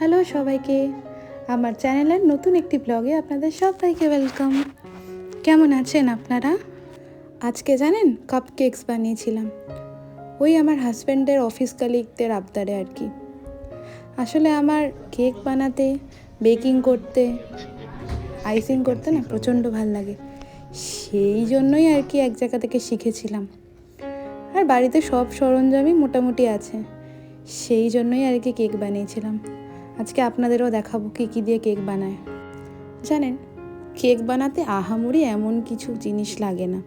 Hello সবাইকে, আমার চ্যানেলের নতুন একটি ব্লগে আপনাদের সবাইকে ওয়েলকাম। কেমন আছেন আপনারা? আজকে জানেন কাপ কেকস বানিয়েছিলাম, ওই আমার হাজব্যান্ডের অফিস কালিগদের আবদারে আর কি। আসলে আমার কেক বানাতে, বেকিং করতে, আইসিং করতে না প্রচণ্ড ভাল লাগে, সেই জন্যই আর কি এক জায়গা থেকে শিখেছিলাম। আর বাড়িতে সব সরঞ্জামই মোটামুটি আছে, সেই জন্যই আর কি কেক বানিয়েছিলাম। আজকে আপনাদেরও দেখাবো কী কী দিয়ে কেক বানায়। জানেন, কেক বানাতে আহামরি এমন কিছু জিনিস লাগে না,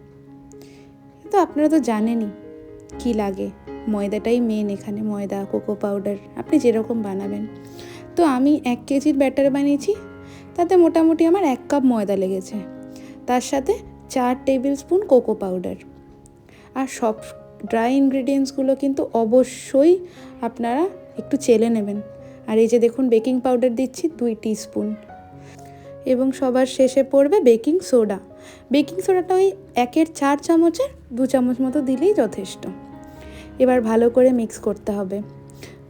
কিন্তু আপনারা তো জানেনই কি লাগে। ময়দাটাই মেন এখানে, ময়দা, কোকো পাউডার, আপনি যেরকম বানাবেন। তো আমি 1 কেজির ব্যাটার বানিয়েছি, তাতে মোটামুটি আমার 1 কাপ ময়দা লেগেছে, তার সাথে 4 টেবিল স্পুন কোকো পাউডার। আর সব ড্রাই ইনগ্রিডিয়েন্টসগুলো কিন্তু অবশ্যই আপনারা একটু চেলে নেবেন। আর এই যে দেখুন, বেকিং পাউডার দিচ্ছি 2 টিস্পুন, এবং সবার শেষে পড়বে বেকিং সোডা। বেকিং সোডাটা ওই 1-এর 4 চামচের 2 চামচ মতো দিলেই যথেষ্ট। এবার ভালো করে মিক্স করতে হবে।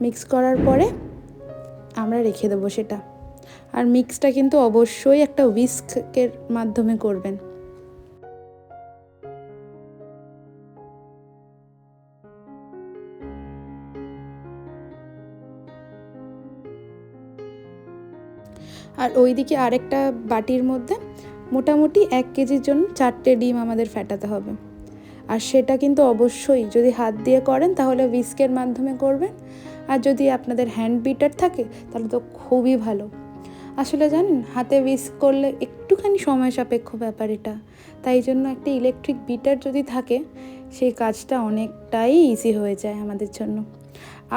মিক্স করার পরে আমরা রেখে দেবো সেটা। আর মিক্সটা কিন্তু অবশ্যই একটা হুইস্কের মাধ্যমে করবেন। আর ওইদিকে আরেকটা বাটির মধ্যে মোটামুটি 1 কেজির জন্য 4টে ডিম আমাদের ফেটাতে হবে। আর সেটা কিন্তু অবশ্যই যদি হাত দিয়ে করেন তাহলে হুইস্কের মাধ্যমে করবেন, আর যদি আপনাদের হ্যান্ড বিটার থাকে তাহলে তো খুবই ভালো। আসলে জানেন, হাতে হুইস্ক করলে একটুখানি সময় সাপেক্ষ ব্যাপার এটা, তাই জন্য একটা ইলেকট্রিক বিটার যদি থাকে সেই কাজটা অনেকটাই ইজি হয়ে যায় আমাদের জন্য।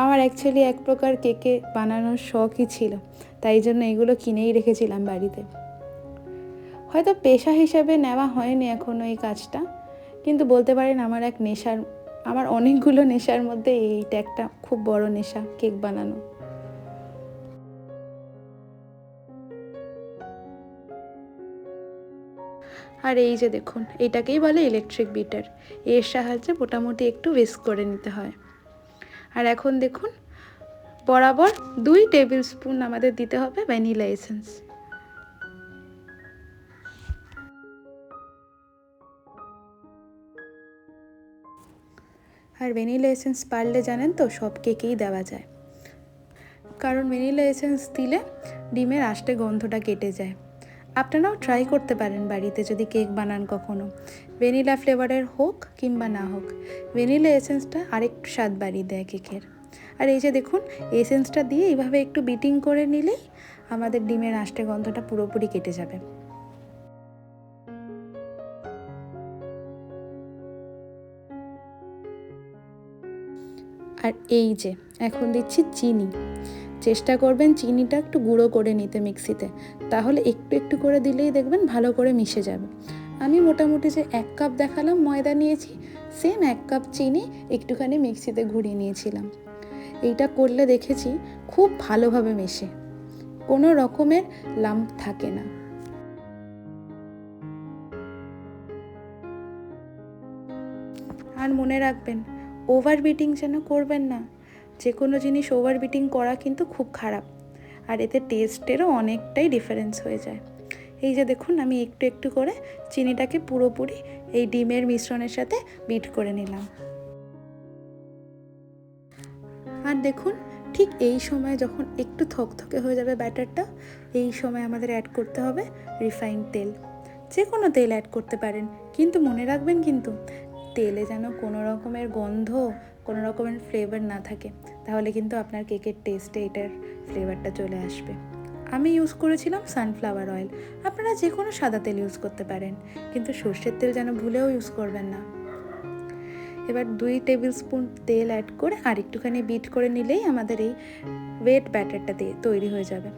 আমার অ্যাকচুয়ালি এক প্রকার কেকে বানানোর শখই ছিল, তাই জন্য এগুলো কিনেই রেখেছিলাম বাড়িতে। হয়তো পেশা হিসাবে নেওয়া হয়নি এখনও এই কাজটা, কিন্তু বলতে পারেন আমার অনেকগুলো নেশার মধ্যে এইটা একটা খুব বড় নেশা, কেক বানানো। আর এই যে দেখুন, এটাকেই বলে ইলেকট্রিক বিটার। এর সাহায্যে মোটামুটি একটু হুইস্ক করে নিতে হয়। আর এখন দেখুন, বরাবর 2 টেবিল স্পুন আমাদের দিতে হবে ভ্যানিলা এসেন্স। আর ভ্যানিলা এসেন্স পারলে জানেন তো সব কেকেই দেওয়া যায়, কারণ ভ্যানিলা এসেন্স দিলে ডিমের আষ্টে গন্ধটা কেটে যায়। আপনারাও ট্রাই করতে পারেন বাড়িতে যদি কেক বানান কখনো, ভ্যানিলা ফ্লেভারের হোক কিংবা না হোক, ভ্যানিলা এসেন্সটা আরেকটু স্বাদ বাড়িয়ে দেয় কেকের। আর এই যে দেখুন, এসেন্সটা দিয়ে এইভাবে একটু বিটিং করে নিলেই আমাদের ডিমের আষ্টে গন্ধটা পুরোপুরি কেটে যাবে। আর এই যে এখন দিচ্ছি চিনি। চেষ্টা করবেন চিনিটা একটু গুঁড়ো করে নিতে মিক্সিতে, তাহলে একটু একটু করে দিলেই দেখবেন ভালো করে মিশে যাবে। আমি মোটামুটি যে 1 কাপ দেখালাম ময়দা নিয়েছি, সেম 1 কাপ চিনি একটুখানি মিক্সিতে ঘুরিয়ে নিয়েছিলাম। এইটা করলে দেখেছি খুব ভালোভাবে মেশে, কোনো রকমের লাম্প থাকে না। আর মনে রাখবেন, ওভার বিটিং যেন করবেন না। যে কোনো জিনিস ওভার বিটিং করা কিন্তু খুব খারাপ, আর এতে টেস্টেরও অনেকটাই ডিফারেন্স হয়ে যায়। এই যে দেখুন, আমি একটু একটু করে চিনিটাকে পুরোপুরি এই ডিমের মিশ্রণের সাথে বিট করে নিলাম। আর দেখুন, ঠিক এই সময় যখন একটু থকথকে হয়ে যাবে ব্যাটারটা, এই সময় আমাদের অ্যাড করতে হবে রিফাইন্ড তেল। যে কোনো তেল অ্যাড করতে পারেন, কিন্তু মনে রাখবেন কিন্তু তেলে যেন কোনো রকমের গন্ধ, কোনো রকমের ফ্লেভার না থাকে, তাহলে কিন্তু আপনার কেকের টেস্টে এটার ফ্লেভারটা চলে আসবে। আমি ইউজ করেছিলাম সানফ্লাওয়ার অয়েল, আপনারা যে কোনো সাদা তেল ইউজ করতে পারেন, কিন্তু সর্ষের তেল যেন ভুলেও ইউজ করবেন না। এবার 2 টেবিল স্পুন তেল অ্যাড করে আর একটুখানি বিট করে নিলেই আমাদের এই ওয়েট ব্যাটারটা তৈরি হয়ে যাবে।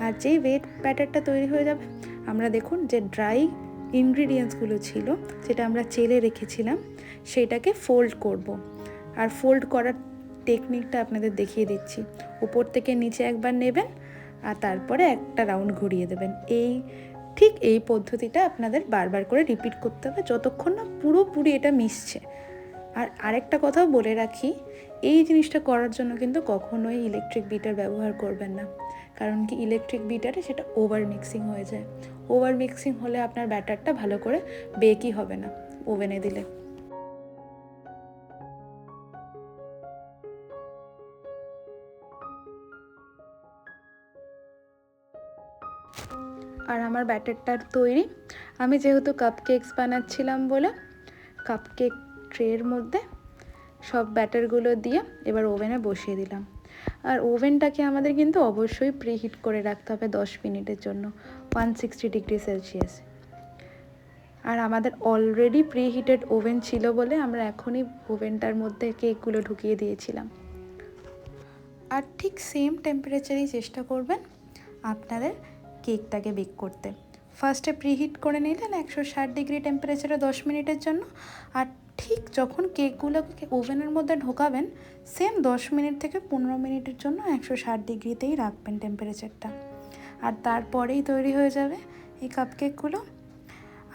আর যেই ওয়েট ব্যাটারটা তৈরি হয়ে যাবে, আমরা দেখুন যে ড্রাই ইনগ্রিডিয়েন্টসগুলো ছিল যেটা আমরা চেলে রেখেছিলাম, সেটাকে ফোল্ড করব। আর ফোল্ড করার টেকনিকটা আপনাদের দেখিয়ে দিচ্ছি। উপর থেকে নিচে একবার নেবেন আর তারপরে একটা রাউন্ড ঘুরিয়ে দেবেন। ঠিক এই পদ্ধতিটা আপনাদের বারবার করে রিপিট করতে হবে যতক্ষণ না পুরোপুরি এটা মিশছে। আর আরেকটা কথাও বলে রাখি, এই জিনিসটা করার জন্য কিন্তু কখনোই ইলেকট্রিক বিটার ব্যবহার করবেন না, কারণ কি ইলেকট্রিক বিটারে সেটা ওভার মিক্সিং হয়ে যায়। ওভার মিক্সিং হলে আপনার ব্যাটারটা ভালো করে বেকই হবে না ওভেনে দিলে। আর আমার ব্যাটারটা তৈরি। আমি যেহেতু কাপকেকস বানাচ্ছিলাম বলে কাপকেক ট্রের মধ্যে সব ব্যাটারগুলো দিয়ে এবার ওভেনে বসিয়ে দিলাম। আর ওভেনটাকে আমাদের কিন্তু অবশ্যই প্রিহিট করে রাখতে হবে 10 মিনিটের জন্য 160 ডিগ্রি সেলসিয়াস। আর আমাদের অলরেডি প্রিহিটেড ওভেন ছিল বলে আমরা এখনই ওভেনটার মধ্যে কেকগুলো ঢুকিয়ে দিয়েছিলাম। আর ঠিক সেম টেম্পারেচারেই চেষ্টা করবেন আপনাদের কেকটাকে বেক করতে। ফার্স্টে প্রিহিট করে নিলেন 160 ডিগ্রি টেম্পারেচারে 10 মিনিটের জন্য। আর ঠিক যখন কেকগুলোকে ওভেনের মধ্যে ঢোকাবেন সেম 10 মিনিট থেকে 15 মিনিটের জন্য 160 ডিগ্রিতেই রাখবেন টেম্পারেচারটা। আর তারপরেই তৈরি হয়ে যাবে এই কাপকেকগুলো।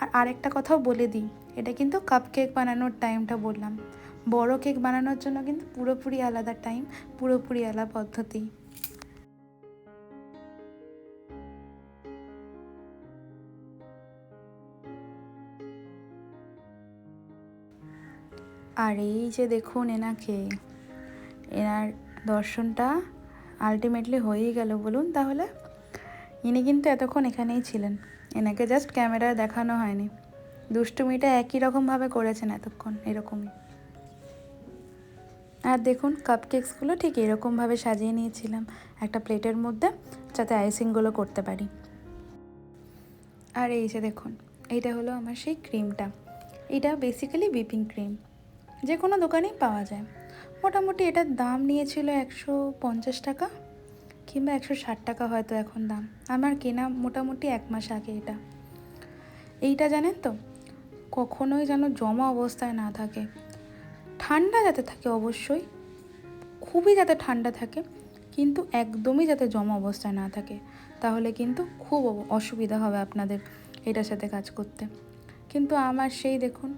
আর আরেকটা কথাও বলে দিই, এটা কিন্তু কাপকেক বানানোর টাইমটা বললাম, বড় কেক বানানোর জন্য কিন্তু পুরোপুরি আলাদা টাইম, পুরোপুরি আলাদা পদ্ধতি। আর এই যে দেখুন এনাকে, এনার দর্শনটা আলটিমেটলি হয়েই গেল বলুন তাহলে। ইনি কিন্তু এতক্ষণ এখানেই ছিলেন, এনাকে জাস্ট ক্যামেরায় দেখানো হয়নি। দুষ্টুমিটা একই রকমভাবে করেছেন এতক্ষণ, এরকমই। আর দেখুন কাপকেকসগুলো ঠিক এরকমভাবে সাজিয়ে নিয়েছিলাম একটা প্লেটের মধ্যে, যাতে আইসিংগুলো করতে পারি। আর এই যে দেখুন, এইটা হলো আমার সেই ক্রিমটা। এটা বেসিক্যালি হুইপিং ক্রিম, যে কোনো দোকানেই পাওয়া যায়। মোটামুটি এটার দাম নিয়েছিল 150 টাকা কিংবা 160 টাকা হয়তো এখন দাম। আমার কেনা মোটামুটি 1 মাস আগে এটা। এইটা জানেন তো, কখনোই যেন জমা অবস্থায় না থাকে, ঠান্ডা যাতে থাকে অবশ্যই, খুবই যাতে ঠান্ডা থাকে, কিন্তু একদমই যাতে জমা অবস্থায় না থাকে, তাহলে কিন্তু খুব অসুবিধা হবে আপনাদের এটার সাথে কাজ করতে। কিন্তু আমার সেই দেখুন,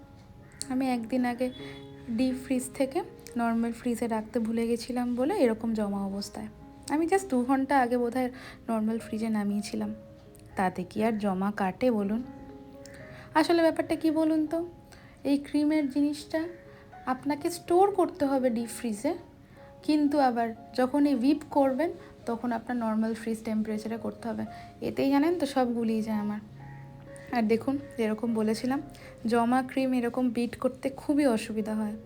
আমি একদিন আগে ডিপ ফ্রিজ থেকে নর্মাল ফ্রিজে রাখতে ভুলে গেছিলাম বলে এরকম জমা অবস্থায়। আমি জাস্ট 2 ঘন্টা আগে বোধহয় নর্মাল ফ্রিজে নামিয়েছিলাম, তাতে কি আর জমা কাটে বলুন। আসলে ব্যাপারটা কি বলুন তো, এই ক্রিমের জিনিসটা আপনাকে স্টোর করতে হবে ডিপ ফ্রিজে, কিন্তু আবার যখন এই হুইপ করবেন তখন আপনার নর্মাল ফ্রিজ টেম্পারেচারে করতে হবে। এতেই জানেন তো সব গুলিয়ে যায় আমার। আর দেখুন যেরকম বলেছিলাম, জমা ক্রিম এরকম বিট করতে খুবই অসুবিধা হয়,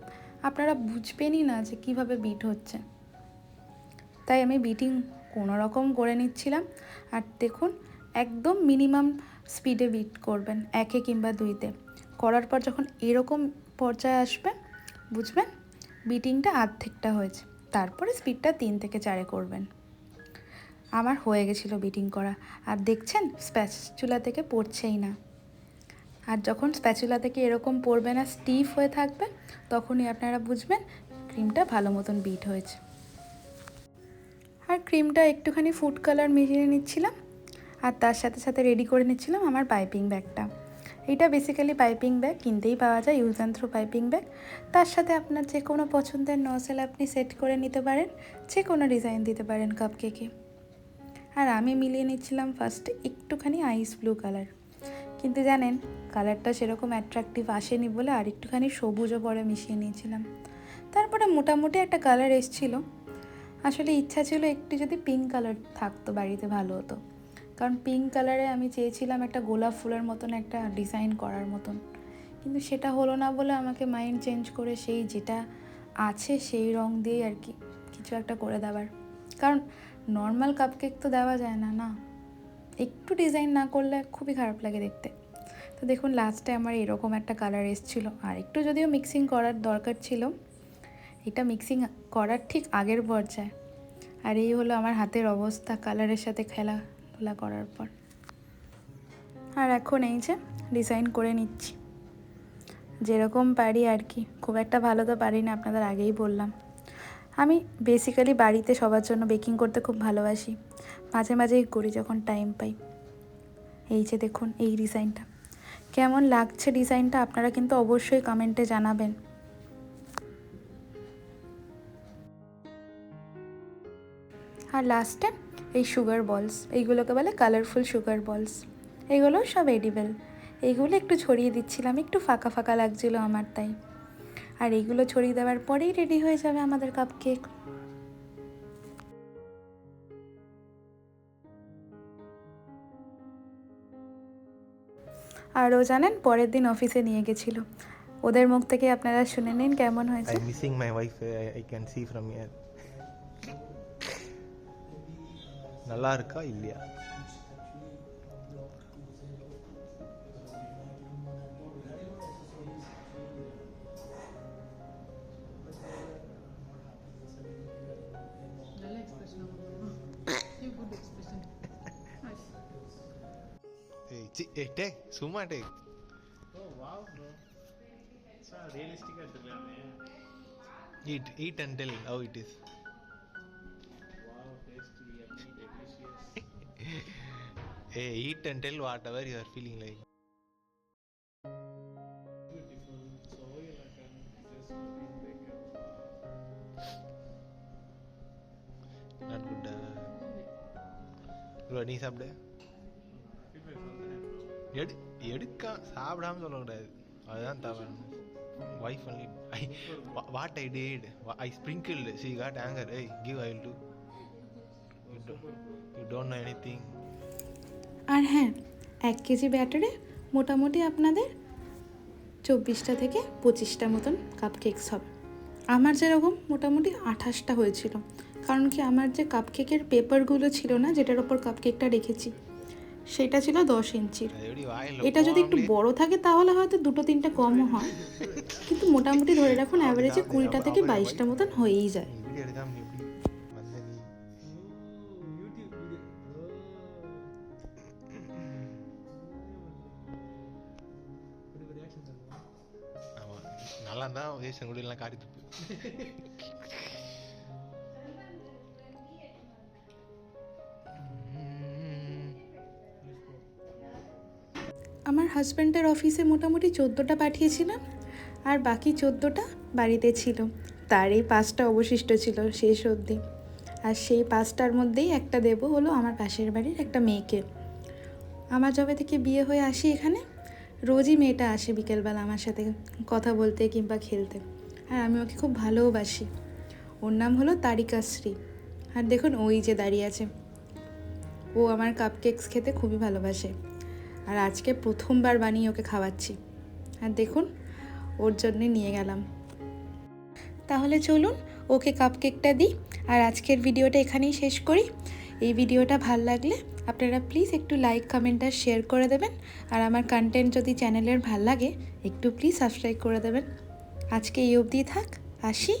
আপনারা বুঝবেনই না যে কিভাবে বিট হচ্ছে। তাই আমি বিটিং কোনো রকম করে নিচ্ছিলাম। আর দেখুন একদম মিনিমাম স্পিডে বিট করবেন, 1 কিংবা 2-তে করার পর যখন এরকম পর্যায়ে আসবে বুঝবেন বিটিংটা অর্ধেকটা হয়েছে। তারপরে স্পিডটা 3 থেকে 4-এ করবেন। আমার হয়ে গেছিলো বিটিং করা, আর দেখছেন স্প্যাচুলা থেকে পড়ছেই না। আর যখন স্প্যাচুলা থেকে এরকম পড়বে না, স্টিফ হয়ে থাকবে, তখনই আপনারা বুঝবেন ক্রিমটা ভালো মতন বিট হয়েছে। আর ক্রিমটা একটুখানি ফুড কালার মিশিয়ে নিচ্ছিলাম, আর তার সাথে সাথে রেডি করে নিচ্ছিলাম আমার পাইপিং ব্যাগটা। এটা বেসিক্যালি পাইপিং ব্যাগ কিনতেই পাওয়া যায়, use and throw piping bag. তার সাথে আপনার যে কোনো পছন্দের নজেল আপনি সেট করে নিতে পারেন, যে কোনো ডিজাইন দিতে পারেন কাপকেকে। আর আমি মিলিয়ে নিচ্ছিলাম ফার্স্টে একটুখানি আইস ব্লু কালার, কিন্তু জানেন কালারটা সেরকম অ্যাট্রাকটিভ আসেনি বলে আর একটুখানি সবুজও পরে মিশিয়ে নিয়েছিলাম। তারপরে মোটামুটি একটা কালার এসেছিল। আসলে ইচ্ছা ছিল একটু যদি পিঙ্ক কালার থাকতো বাড়িতে ভালো হতো, কারণ পিঙ্ক কালারে আমি চেয়েছিলাম একটা গোলাপ ফুলের মতন একটা ডিজাইন করার মতন, কিন্তু সেটা হলো না বলে আমাকে মাইন্ড চেঞ্জ করে সেই যেটা আছে সেই রং দিয়েই আর কি কিছু একটা করে দেওয়ার। কারণ নর্মাল কাপকেক তো দেওয়া যায় না, না একটু ডিজাইন না করলে খুবই খারাপ লাগে দেখতে। তো দেখুন লাস্টে আমার এরকম একটা কালার এসেছিলো, আর একটু যদিও মিক্সিং করার দরকার ছিল, এটা মিক্সিং করার ঠিক আগের পর্যায়ে। আর এই হলো আমার হাতের অবস্থা কালারের সাথে খেলাধুলা করার পর। আর এখন এই যে ডিজাইন করে নিচ্ছি যেরকম পারি আর কি, খুব একটা ভালো তো পারি না, আপনাদের আগেই বললাম। আমি বেসিক্যালি বাড়িতে সবার জন্য বেকিং করতে খুব ভালোবাসি, মাঝে মাঝেই করি যখন টাইম পাই। এই যে দেখুন এই ডিজাইনটা কেমন লাগছে, ডিজাইনটা আপনারা কিন্তু অবশ্যই কমেন্টে জানাবেন। আর লাস্টে এই সুগার বলস, এইগুলোকে বলে কালারফুল সুগার বলস। এগুলো সব এডিবেল। এইগুলো একটু ছড়িয়ে দিচ্ছিলাম, একটু ফাঁকা ফাঁকা লাগছিল আমার তাই। আর এইগুলো ছড়িয়ে দেওয়ার পরেই রেডি হয়ে যাবে আমাদের কাপ কেক। আরও জানেন, পরের দিন অফিসে নিয়ে গেছিল। ওদের মুখ থেকে আপনারা শুনে নিন কেমন হয়েছে। I'm missing my wife. I can see from here. நல்லா இருக்கா இல்லையா? Hey, take சும்மா take. Oh wow, bro. It's a realistic Eat and tell how it is. wow, tasty, yummy, delicious. Hey, eat and tell whatever you are feeling like. Beautiful. So elegant. Just looking like Not good. Bro, நீ சாப்பிடு. feedback from the bro. எடுக்க சாப்பிடாம சொல்லக்கூடாது, அதுதான் தவறு. Wife only. What I did, I sprinkled. She got anger. Hey, give, I will do. You don't know anything. আর হ্যাঁ, 1 KG ব্যাটারে মোটামুটি আপনাদের 24টা থেকে 25টা মতন কাপ কেকস হবে। আমার যেরকম মোটামুটি 28টা হয়েছিল, কারণ কি আমার যে কাপ কেকের পেপারগুলো ছিল না, যেটার ওপর কাপ কেকটা রেখেছি, সেটা ছিল 10 ইঞ্চির। এটা যদি একটু বড় থাকে তাহলে হয়তো 2-3টা কমও হয়, কিন্তু মোটামুটি ধরে রাখুন অ্যাভারেজে 20টা থেকে 22টা মতন হয়েই যায়। வீடியோ எடுக்காம நீ எப்படி வந்த நீ? YouTube video. What reaction பண்ணுவா? ஆமா, நல்லா இருந்தா தேசம் கூட எல்லாம் காரி துப்பு. আমার হাজব্যান্ডের অফিসে মোটামুটি 14টা পাঠিয়েছিলাম, আর বাকি 14টা বাড়িতে ছিল। তার এই 5টা অবশিষ্ট ছিল শেষ অবধি। আর সেই 5টার মধ্যেই একটা দেবো হলো আমার পাশের বাড়ির একটা মেয়েকে। আমার যবে থেকে বিয়ে হয়ে আসি এখানে, রোজই মেয়েটা আসে বিকেলবেলা আমার সাথে কথা বলতে কিংবা খেলতে, আর আমি ওকে খুব ভালোবাসি। ওর নাম হলো তারিকাশ্রী। আর দেখুন ওই যে দাঁড়িয়ে আছে, ও আমার কাপ কেকস খেতে খুবই ভালোবাসে। আর আজকে প্রথমবার বানিয়ে ওকে খাওয়াচ্ছি। আর দেখুন, ওর জন্যে নিয়ে গেলাম। তাহলে চলুন ওকে কাপ কেকটা দিই, আর আজকের ভিডিওটা এখানেই শেষ করি। এই ভিডিওটা ভালো লাগলে আপনারা প্লিজ একটু লাইক, কমেন্ট আর শেয়ার করে দেবেন। আর আমার কন্টেন্ট যদি চ্যানেলের ভাল লাগে একটু প্লিজ সাবস্ক্রাইব করে দেবেন। আজকে এই অবধি থাক, আসি।